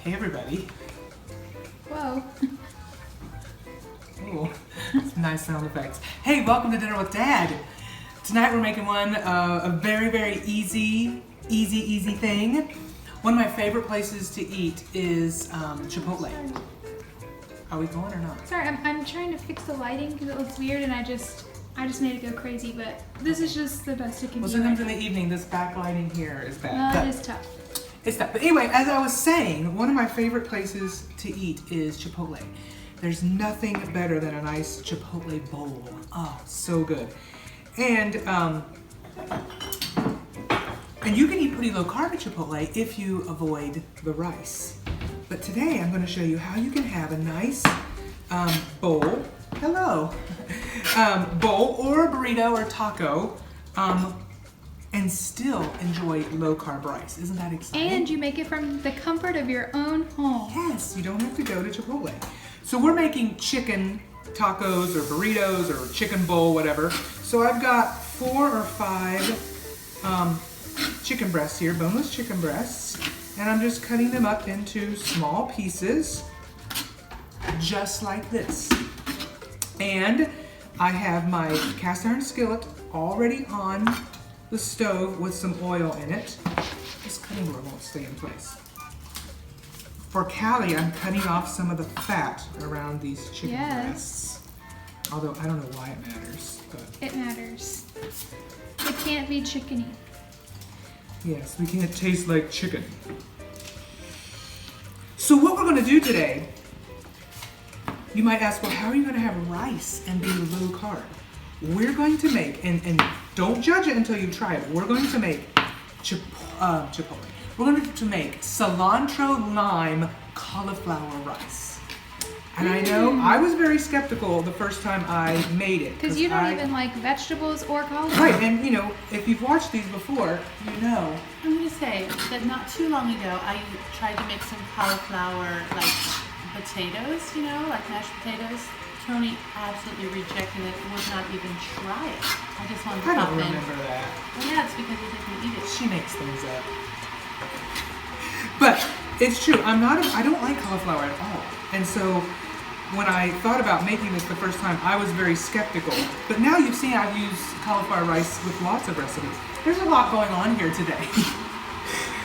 Hey everybody. Whoa. Ooh, some nice sound effects. Hey, welcome to Dinner with Dad. Tonight we're making a very, very easy thing. One of my favorite places to eat is Chipotle. Are we going or not? Sorry, I'm trying to fix the lighting because it looks weird and I just made it go crazy, but this is just the best it can Well, be. sometimes in the evening, this backlighting here is bad. Well, it is tough. It's tough. But anyway, as I was saying, one of my favorite places to eat is Chipotle. There's nothing better than a nice Chipotle bowl. Oh, so good. And you can eat pretty low carb at Chipotle if you avoid the rice. But today I'm going to show you how you can have a nice bowl. Hello. Bowl or a burrito or taco. And still enjoy low-carb rice. Isn't that exciting? And you make it from the comfort of your own home. Yes, you don't have to go to Chipotle. So we're making chicken tacos or burritos or chicken bowl, whatever. So I've got 4 or 5 chicken breasts here, boneless chicken breasts. And I'm just cutting them up into small pieces, just like this. And I have my cast iron skillet already on the stove with some oil in it. This cutting board won't stay in place. For Callie, I'm cutting off some of the fat around these chicken breasts. Although I don't know why it matters, but it matters. It can't be chickeny. yes, we can't taste like chicken. So what we're going to do today, you might ask, well, how are you going to have rice and be low carb? We're going to make, and don't judge it until you try it, we're going to make Chipotle. We're going to make cilantro lime cauliflower rice. And I know I was very skeptical the first time I made it. Because you don't even like vegetables or cauliflower. Right, and you know, if you've watched these before, you know. I'm going to say that not too long ago, I tried to make some cauliflower, like potatoes, you know, like mashed potatoes. Tony absolutely rejected it, would not even try it. I just wanted to I pop don't in. remember that. Well, yeah, it's because he didn't eat it. She makes things up. But it's true, I don't like cauliflower at all. And so when I thought about making this the first time, I was very skeptical. But now you've seen I've used cauliflower rice with lots of recipes. There's a lot going on here today.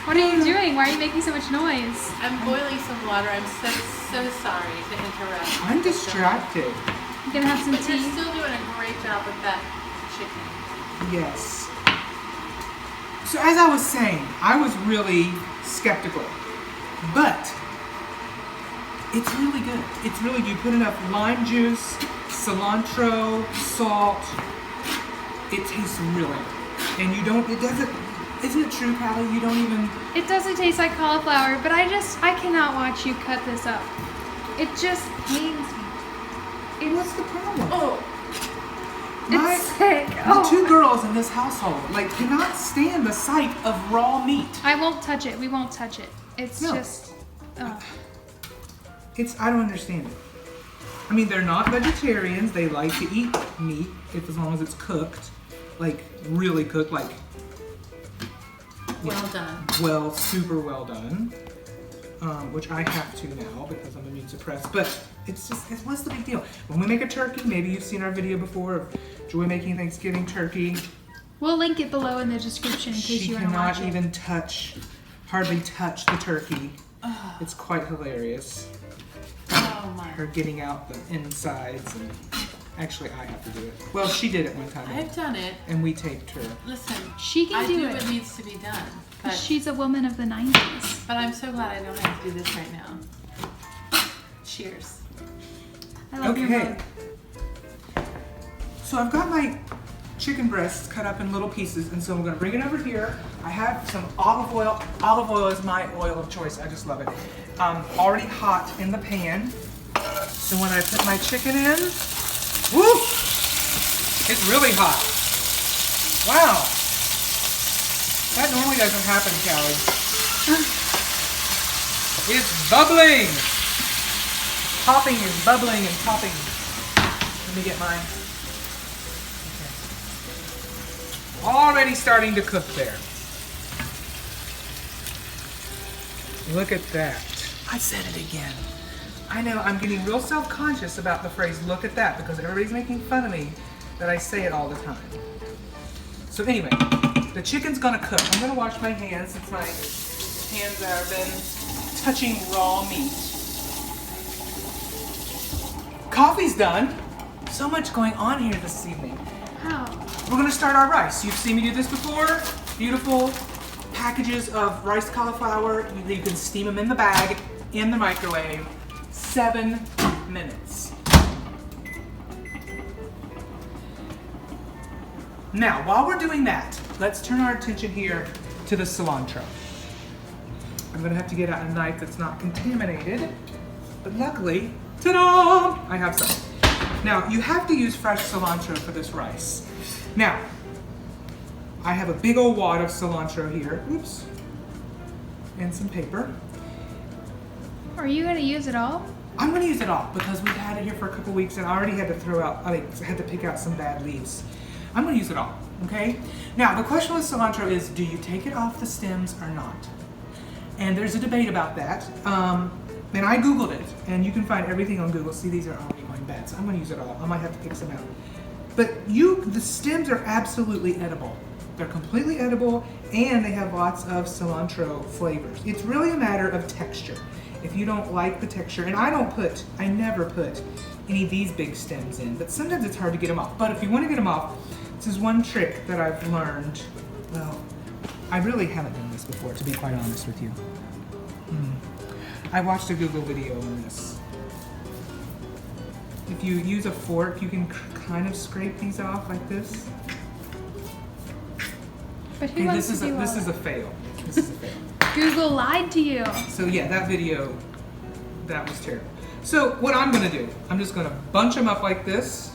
What are you doing? Why are you making so much noise? I'm boiling some water. I'm so sorry to interrupt. I'm distracted. You gonna have some But you're tea? still doing a great job with that chicken. Yes. So as I was saying, I was really skeptical. But it's really good. It's really, you put enough lime juice, cilantro, salt. It tastes really good. And you don't, isn't it true, Callie? You don't even... It doesn't taste like cauliflower, but I cannot watch you cut this up. It just pains me. What's the problem? Oh, It's sick. The 2 girls in this household, cannot stand the sight of raw meat. I won't touch it. We won't touch it. It's just... I don't understand it. I mean, they're not vegetarians. They like to eat meat, as long as it's cooked. Really cooked, well done. Well, super well done. Which I have to now because I'm immune suppressed. But what's the big deal? When we make a turkey, maybe you've seen our video before of Joy making Thanksgiving turkey. We'll link it below in the description in case you want to watch She it. cannot even hardly touch the turkey. It's quite hilarious. Oh my. Her getting out the insides and actually I have to do it. Well, she did it one time. I've done it. And we taped her. Listen, She can I do do it. what needs to be done. But, She's a woman of the 90s. but I'm so glad I don't have to do this right now. Cheers. I love your Okay. mug. So I've got my chicken breasts cut up in little pieces, and so I'm gonna bring it over here. I have some olive oil. Olive oil is my oil of choice. I just love it. Already hot in the pan. So when I put my chicken in, woo! It's really hot. Wow. That normally doesn't happen, Callie. It's bubbling. Popping is bubbling and popping. Let me get mine. Okay. Already starting to cook there. Look at that. I said it again. I know, I'm getting real self-conscious about the phrase, look at that, because everybody's making fun of me that I say it all the time. So anyway, the chicken's gonna cook. I'm gonna wash my hands since my hands have been touching raw meat. Coffee's done. So much going on here this evening. How? We're gonna start our rice. You've seen me do this before. Beautiful packages of rice cauliflower. You can steam them in the bag, in the microwave. 7 minutes. Now, while we're doing that, let's turn our attention here to the cilantro. I'm gonna have to get out a knife that's not contaminated, but luckily, ta-da! I have some. Now, you have to use fresh cilantro for this rice. Now, I have a big old wad of cilantro here, oops, and some paper. Are you gonna use it all? I'm gonna use it all because we've had it here for a couple weeks and I already had to throw out, I had to pick out some bad leaves. I'm gonna use it all, okay? Now, the question with cilantro is, do you take it off the stems or not? And there's a debate about that. And I Googled it, and you can find everything on Google. See, these are already going bad, so I'm gonna use it all. I might have to pick some out. But the stems are absolutely edible. They're completely edible, and they have lots of cilantro flavors. It's really a matter of texture. If you don't like the texture, and I never put any of these big stems in, but sometimes it's hard to get them off. But if you wanna get them off, this is one trick that I've learned. Well, I really haven't done this before, to be quite honest with you. I watched a Google video on this. If you use a fork, you can kind of scrape these off like this. But who Okay, wants this to do all is a that? fail. This is a fail. Google lied to you. So yeah, that video, that was terrible. So what I'm gonna do, I'm just gonna bunch them up like this.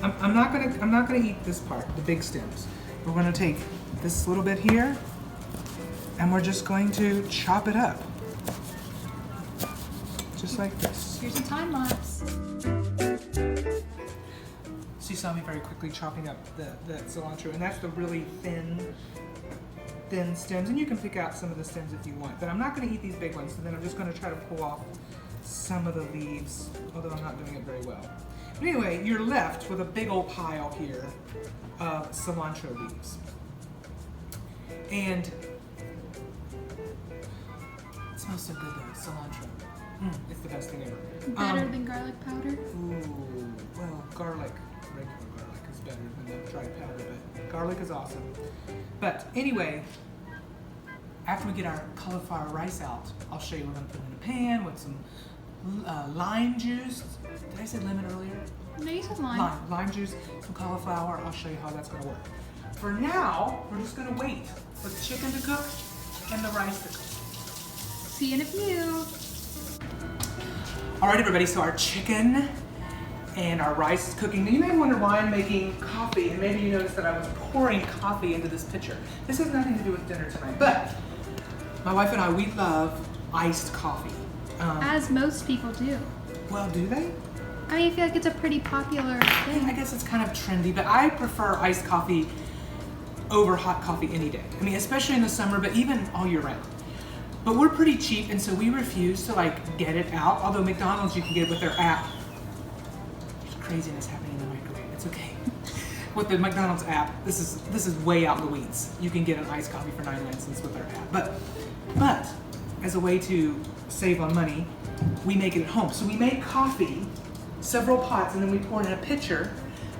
I'm not gonna eat this part, the big stems. We're gonna take this little bit here, and we're just going to chop it up. Just like this. Here's a time lapse. So you saw me very quickly chopping up the cilantro, and that's the really thin stems. And you can pick out some of the stems if you want, but I'm not gonna eat these big ones, so then I'm just gonna try to pull off some of the leaves, although I'm not doing it very well. But anyway, you're left with a big old pile here of cilantro leaves. And it smells so good though, cilantro. It's the best thing ever. Better than garlic powder? Ooh, well, garlic, regular garlic is better than the dried powder, but garlic is awesome. But anyway, after we get our cauliflower rice out, I'll show you we're gonna put it in a pan with some lime juice. Did I say lemon earlier? No, you said lime. Lime juice, some cauliflower. I'll show you how that's gonna work. For now, we're just gonna wait for the chicken to cook and the rice to cook. See you in a few. All right, everybody, so our chicken and our rice is cooking. Now, you may wonder why I'm making coffee, and maybe you noticed that I was pouring coffee into this pitcher. This has nothing to do with dinner tonight, but my wife and I, we love iced coffee. As most people do. Well, do they? I mean, I feel like it's a pretty popular thing. I guess it's kind of trendy, but I prefer iced coffee over hot coffee any day. I mean, especially in the summer, but even all year round. But we're pretty cheap, and so we refuse to get it out. Although McDonald's, you can get it with their app. There's craziness happening in the microwave. It's okay. With the McDonald's app, this is way out in the weeds. You can get an iced coffee for 99 cents with their app. But as a way to save on money, we make it at home. So we make coffee, several pots, and then we pour it in a pitcher,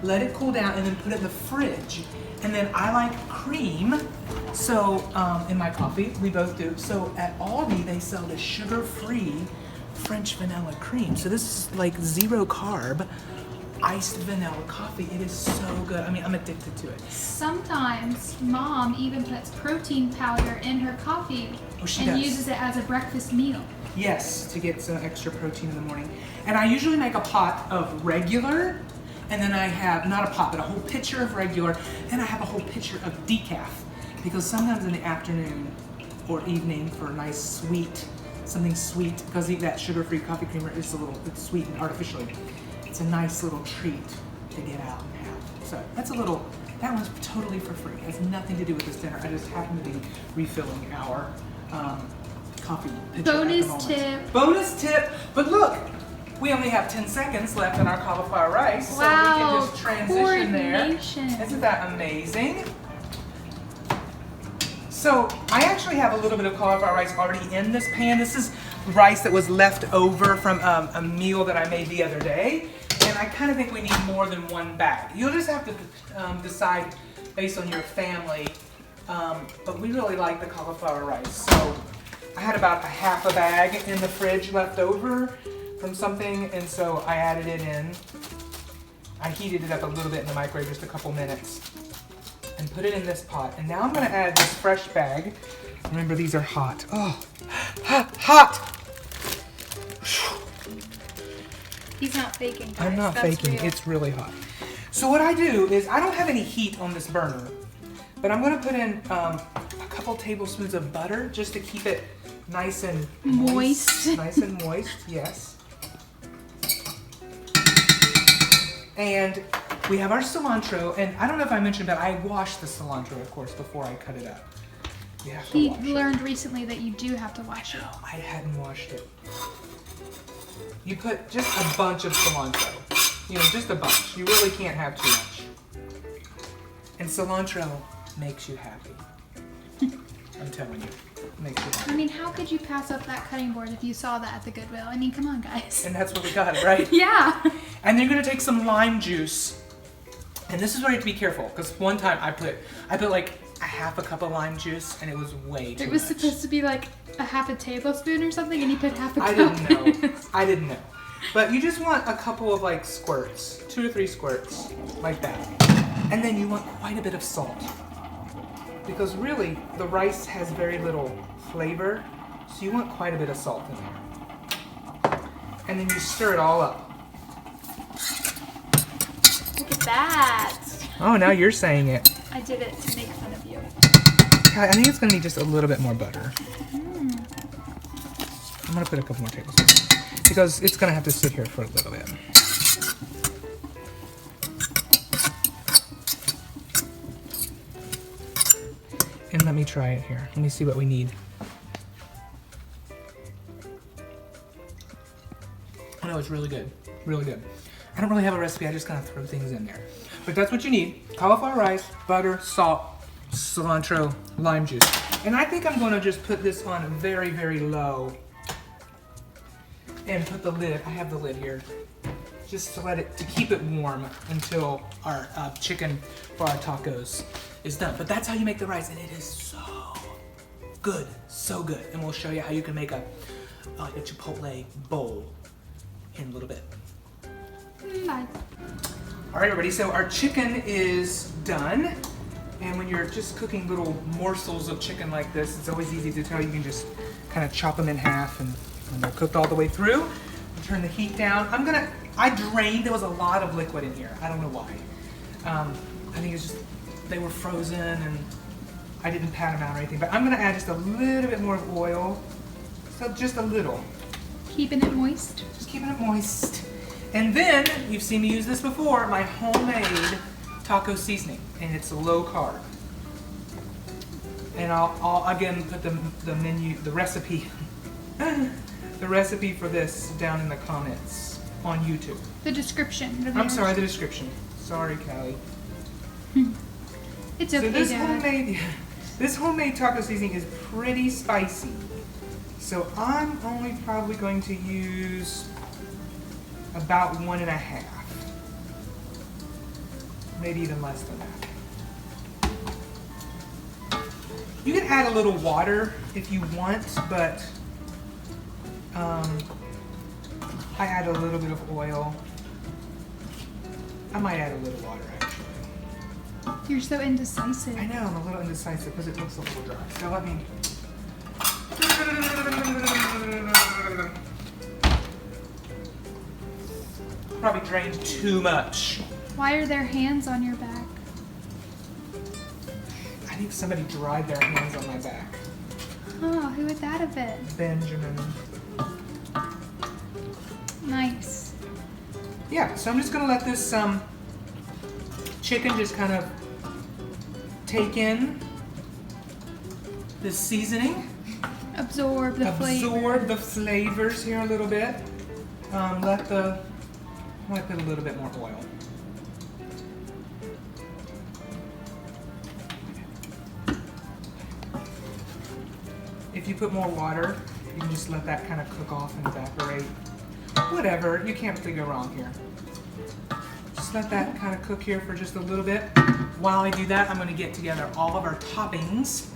let it cool down, and then put it in the fridge. And then I like cream, so in my coffee, we both do. So at Aldi, they sell this sugar-free French vanilla cream. So this is like 0 carb, iced vanilla coffee. It is so good. I mean, I'm addicted to it. Sometimes Mom even puts protein powder in her coffee She and does. uses it as a breakfast meal. Yes, to get some extra protein in the morning. And I usually make a pot of regular, and then I have, not a pot, but a whole pitcher of regular, and I have a whole pitcher of decaf. Because sometimes in the afternoon or evening for a nice sweet, something sweet, because that sugar-free coffee creamer is it's sweetened artificially. It's a nice little treat to get out and have. So that one's totally for free. It has nothing to do with this dinner. I just happen to be refilling our coffee pitcher at the Bonus moment. tip. Bonus tip. But look, we only have 10 seconds left in our cauliflower rice, so we Wow, can just transition there. coordination. Isn't that amazing? So I actually have a little bit of cauliflower rice already in this pan. This is rice that was left over from a meal that I made the other day. And I kind of think we need more than one bag. You'll just have to decide based on your family. But we really like the cauliflower rice. So I had about a half a bag in the fridge left over from something. And so I added it in. I heated it up a little bit in the microwave, just a couple minutes. And put it in this pot. And now I'm gonna add this fresh bag. Remember, these are hot. Oh, hot! He's not faking, guys. I'm not That's faking, real. it's really hot. So what I do is, I don't have any heat on this burner, but I'm gonna put in a couple tablespoons of butter just to keep it nice and Moist. Nice and moist, yes. And we have our cilantro, and I don't know if I mentioned, but I wash the cilantro, of course, before I cut it up. You have to He wash it. learned recently that you do have to wash it. I hadn't washed it. You put just a bunch of cilantro. You know, just a bunch. You really can't have too much. And cilantro makes you happy. I'm telling you, it makes you happy. I mean, how could you pass up that cutting board if you saw that at the Goodwill? I mean, come on, guys. And that's what we got, right? Yeah. And then you're gonna take some lime juice. And this is where you have to be careful, because one time I put like a half a cup of lime juice, and it was way too much. It was supposed to be like a half a tablespoon or something, and you put half a cup. I didn't know. I didn't know. But you just want a couple of like squirts, 2 or 3 squirts, like that. And then you want quite a bit of salt. Because really, the rice has very little flavor, so you want quite a bit of salt in there. And then you stir it all up. Look at that. Oh, now you're saying it. I did it to make fun of you. I think it's gonna need just a little bit more butter. I'm gonna put a couple more tablespoons because it's gonna have to sit here for a little bit. And let me try it here. Let me see what we need. Oh no, it's really good. Really good. I don't really have a recipe, I just kind of throw things in there. But that's what you need. Cauliflower rice, butter, salt, cilantro, lime juice. And I think I'm gonna just put this on very, very low and put the lid, I have the lid here, just to keep it warm until our chicken for our tacos is done. But that's how you make the rice, and it is so good, so good. And we'll show you how you can make a Chipotle bowl in a little bit. Bye. All right, everybody, so our chicken is done. And when you're just cooking little morsels of chicken like this, it's always easy to tell. You can just kind of chop them in half, and when they're cooked all the way through, turn the heat down. I drained, there was a lot of liquid in here. I don't know why. I think it's just, they were frozen and I didn't pat them out or anything. But I'm gonna add just a little bit more of oil. So just a little. Keeping it moist. Just keeping it moist. And then, you've seen me use this before, my homemade taco seasoning. And it's low carb. And I'll again put the recipe, the recipe for this down in the comments on YouTube. The description. I'm sorry, the description. Sorry, Callie. It's So okay, Dad. this homemade taco seasoning is pretty spicy. So I'm only probably going to use about 1.5. Maybe even less than that. You can add a little water if you want, but I add a little bit of oil. I might add a little water actually. You're so indecisive. I know, I'm a little indecisive because it looks a little dry. So let me... Probably drained too much. Why are there hands on your back? I think somebody dried their hands on my back. Oh, who would that have been? Benjamin. Nice. Yeah, so I'm just gonna let this chicken just kind of take in the seasoning. Absorb the flavor. Absorb the flavors here a little bit. I might put a little bit more oil. If you put more water, you can just let that kind of cook off and evaporate. Whatever, you can't really go wrong here. Just let that kind of cook here for just a little bit. While I do that, I'm going to get together all of our toppings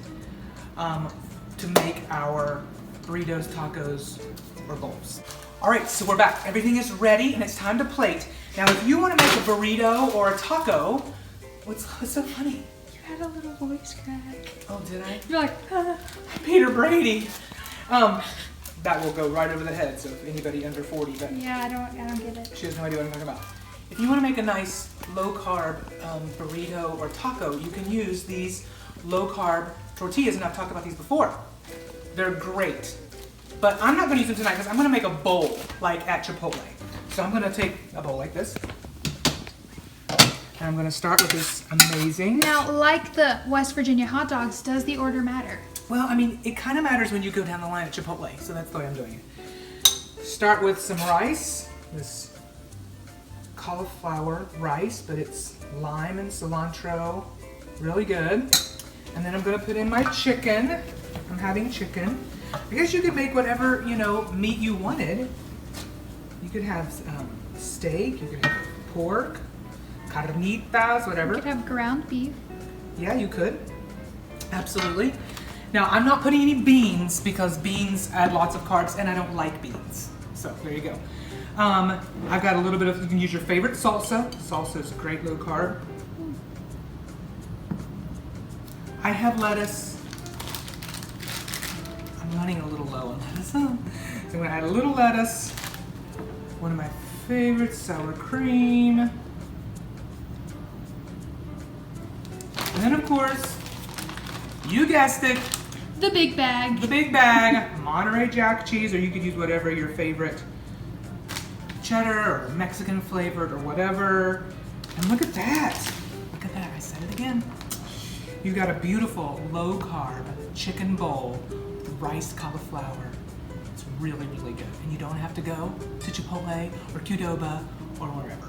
to make our burritos, tacos, or bowls. All right, so we're back. Everything is ready and it's time to plate. Now, if you want to make a burrito or a taco, what's so funny? You had a little voice crack. Oh, did I? You're like, Peter Brady. That will go right over the head, so if anybody under 40, but yeah, I don't get it. she has no idea what I'm talking about. If you want to make a nice low-carb burrito or taco, you can use these low-carb tortillas, and I've talked about these before. They're great, but I'm not going to use them tonight because I'm going to make a bowl like at Chipotle. So I'm going to take a bowl like this, and I'm going to start with this amazing. Now, like the West Virginia hot dogs, does the order matter? Well, I mean, it kind of matters when you go down the line at Chipotle, so that's the way I'm doing it. Start with some rice, this cauliflower rice, but it's lime and cilantro, really good. And then I'm gonna put in my chicken. I'm having chicken. I guess you could make whatever, meat you wanted. You could have steak, you could have pork, carnitas, whatever. You could have ground beef. Yeah, you could. Absolutely. Now, I'm not putting any beans because beans add lots of carbs and I don't like beans. So, there you go. I've got a little bit of, you can use your favorite salsa. Salsa is great low carb. I have lettuce. I'm running a little low on lettuce. So I'm gonna add a little lettuce. One of my favorites, sour cream. And then of course, you guessed it, The big bag. the big bag, Monterey Jack cheese, or you could use whatever your favorite cheddar or Mexican flavored or whatever. And look at that. Look at that, I said it again. You got a beautiful low carb chicken bowl with rice cauliflower. It's really, really good. And you don't have to go to Chipotle or Qdoba or wherever.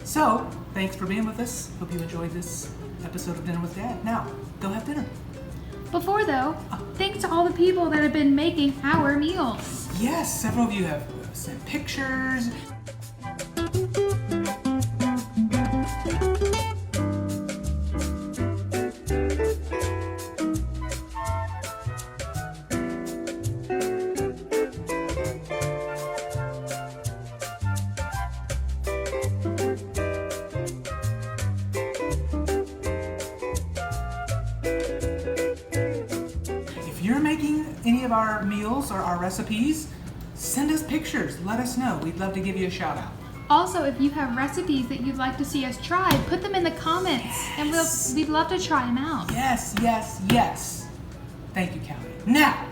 So, thanks for being with us. Hope you enjoyed this episode of Dinner with Dad. Now, go have dinner. Before though, thanks to all the people that have been making our meals. Yes, several of you have sent pictures. If you're making any of our meals or our recipes, send us pictures. Let us know. We'd love to give you a shout out. Also, if you have recipes that you'd like to see us try, put them in the comments, and we'd love to try them out. Yes, yes, yes. Thank you, Callie. Now,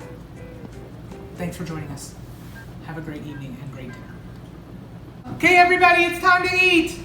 thanks for joining us. Have a great evening and great dinner. Okay, everybody, it's time to eat.